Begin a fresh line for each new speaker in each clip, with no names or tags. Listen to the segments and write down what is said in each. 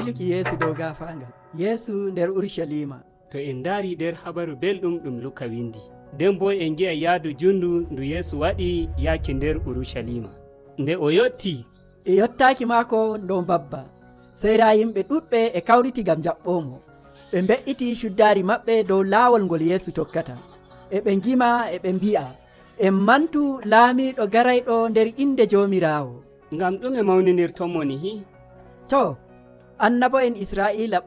dilluki yeesu dow gafangal. Yeesu nder Urushalima.
To en daari nder habaru belɗum ɗum Luka windi, nden bo en gi'a yaadu jundu ndu Yeesu waɗi yaaki nder Urushalima. Nde o yotti,
E yottaaki maako dow babba, seyra yimɓe ɗuɗɓe e kawriti gam jaɓɓomo. Ɓe mbe'iti cuddaari maɓɓe dow laawol ngol Yeesu tokkata. E ɓe ngima e ɓe mbi'a, en mantu laamiiɗo garayɗo nder inde Joomiraawo.
ngam ɗume mawninirtonmo ni hi?
To, annabo en Israa'iila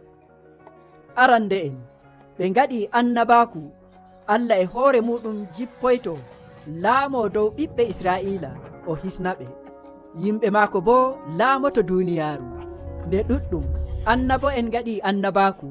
arande en, ɓe ngaɗi annabaaku Allah e hoore muɗum jippoyto laamo dow ɓiɓɓe Israa'iila o hisna ɓe. Yimɓe maako boo laamoto duuniyaaru. Nde ɗuɗɗum annabo en ngaɗi annabaaku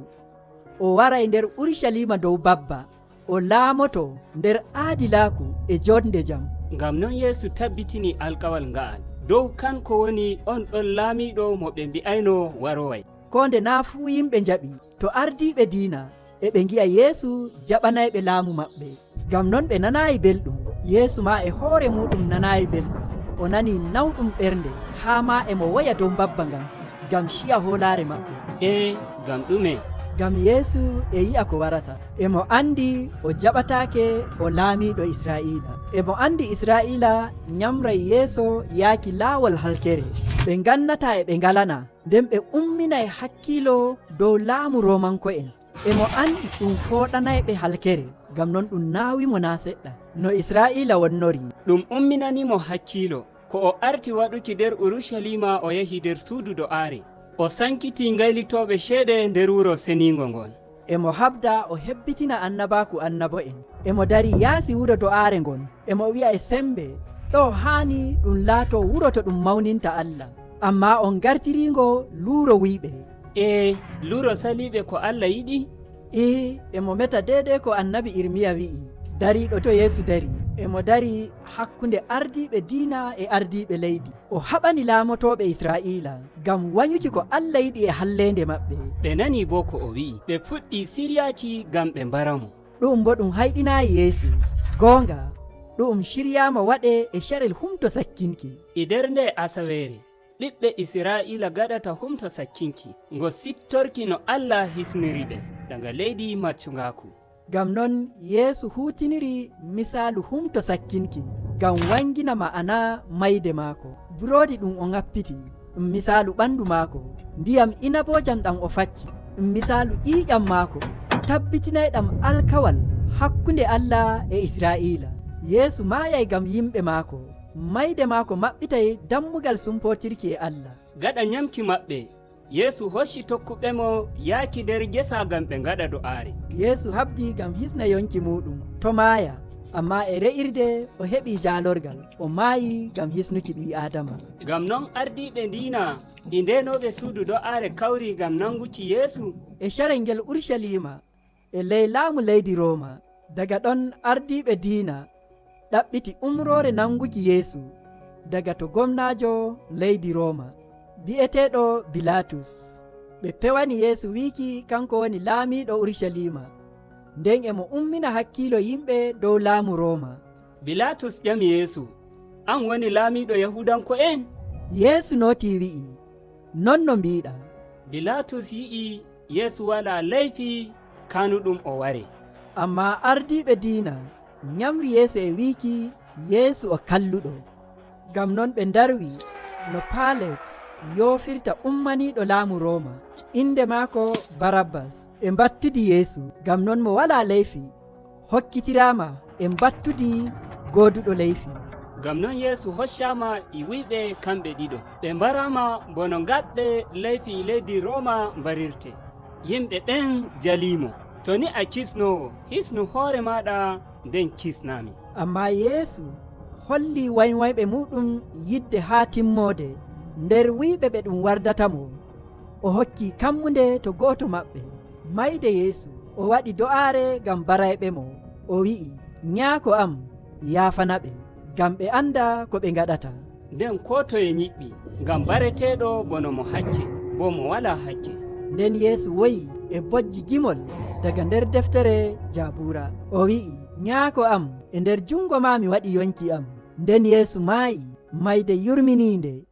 o waray nder Urushalima dow babba, o laamoto nder aadilaaku e jonde jam.
Ngam non Yeesu tabbitini alkawal nga'al dow kanko woni on ɗon laamiiɗo mo ɓe mbi'ayno waroway.
Ko nde naa fuu yimɓe njaɓi, to ardiiɓe diina e ɓe ngi'a Yeesu jaɓanayɓe laamu maɓɓe. Ngam non ɓe nanaayi belɗum. Yeesu ma e hoore muɗum nanaayi belɗum. O nani nawɗum ɓernde haa ma emo woya dow babba ngan ngam ciya hoolaare maɓɓe.
Ngam ɗume?
Ngam Yeesu e yi'a ko warata. Emo andi o jaɓataake o laamiiɗo Israa'iila. Emo andi Israa'iila nyamray yeeso yaaki laawol halkere. Ɓe ngannata e ɓe ngalana, nden ɓe umminay hakkiilo dow laamu Romanko'en. Emo andi ɗum fooɗanayɓe halkere, ngam non ɗum naawimo naa seɗɗa no Israa'iila wonnori.
Ɗum umminanimo hakkiilo ko o arti waɗuki nder Urushalima o yahi nder suudu do'aare. O sankiti ngaylitooɓe ceede nder wuro seniingo ngon.
Emo habda o hebbitina annabaaku annabo'en. Emo dari yaasi wuro do'aare ngon. Emo wi'a e sembe, ɗo haani ɗum laato wuro to ɗum mawninta Allah. Amma on gartiringo luuro wuyɓe.
Luuro saliiɓe ko Allah yiɗi?
Emo meta deedey ko annabi Irmiya wi'i. Dariiɗo to Yeesu dari. Emo dari hakkunde ardiiɓe diina e ardiiɓe leydi. O haɓani laamotooɓe Israa'iila ngam wanyuki ko Allah yiɗi e halleende maɓɓe.
Ɓe nani bo ko o wi'i, ɓe fuɗɗi siryaaki ngam ɓe mbaramo.
Ɗum bo ɗum hayɗinaayi Yeesu. Goonga, ɗum shiryaama waɗe e carel humto sakkinki.
E nder nde asaweere, ɓiɓɓe Israa'iila gaɗata humto sakkinki, ngo sittorki no Allah hisniri ɓe daga leydi maccungaaku.
Ngam non Yeesu huutiniri misaalu humto sakkinki ngam wangina ma'ana mayde maako. Buroodi ɗum o ŋappiti ɗum misaalu ɓandu maako. Ndiyam inaboojam ɗam o facci ɗum misaalu ƴiiƴam maako. Tabbitinayɗam alkawal hakkunde Allah e Israa'iila. Yeesu maayay ngam yimɓe maako. Mayde maako maɓɓitay dammugal sumpotirki e Allah.
Gaɗa nyamki maɓɓe, Yeesu hocci tokkuɓe mo yaaki nder gesa ngam ɓe ngaɗa do'aare.
Yeesu habdi ngam hisna yonki muɗum to maaya, amma e re'irde o heɓi jaalorgal, o maayi ngam hisnuki ɓii Aadama.
Ngam non ardiiɓe diina ɗi ndenoɓe suudu do'aare kawri ngam nanguki Yeesu
e carel ngel Urushalima e ley laamu leydi Rooma. Daga ɗon ardiiɓe diina ɗaɓɓiti umroore nanguki Yeesu daga to gomnaajo leydi Rooma bi'eteeɗo Bilatus. Ɓe pewani Yeesu wiiki kanko woni laamiiɗo Urushalima, nden emo ummina hakkiilo yimɓe dow laamu Rooma.
Bilatus ƴami Yeesu, an woni laamiiɗo Yahudanko'en?
Yeesu nooti wi'i, non no mbiɗa.
Bilatus yi'i Yeesu walaa leyfi kanuɗum o ware.
Amma ardiiɓe diina nyamri Yeesu e wiiki Yeesu o kalluɗo. Ngam non ɓe ndarwi no Paalet yoofirta ummaniiɗo laamu Rooma, inde maako Barabbas. E mbattudi Yeesu, ngam non mo walaa leyfi hokkitiraama e mbattudi gooduɗo leyfi.
Ngam non Yeesu hoccama e wuyɓe kamɓe ɗiɗo, ɓe mbarama bono gaɓɓe leyfi leydi Rooma mbarirte. Yimɓe ɓen jalimo, to ni a kisnowo, hisnu hoore maɗa nden kisnami.
Amma Yeesu holli waywayɓe muɗum yidde haa timmoode nder wuyɓe ɓe ɗum wardatamo. O hokki kammunde to gooto maɓɓe. Mayde Yeesu o waɗi do'aare ngam barayɓe mo. O wi'i, nyaako am yaafanaɓe, ngam ɓe anda ko ɓe ngaɗata.
Nden ko toye ñiɓɓi ngam bareteɗo bono mo hakke, bo mo wala hakke.
Nden Yeesu woyi e bojji gimol daga nder deftere Jabura. O wi'i, nyaako am, e nder jungo ma mi waɗi yonki am. Nden Yeesu maayi, mayde yurminiinde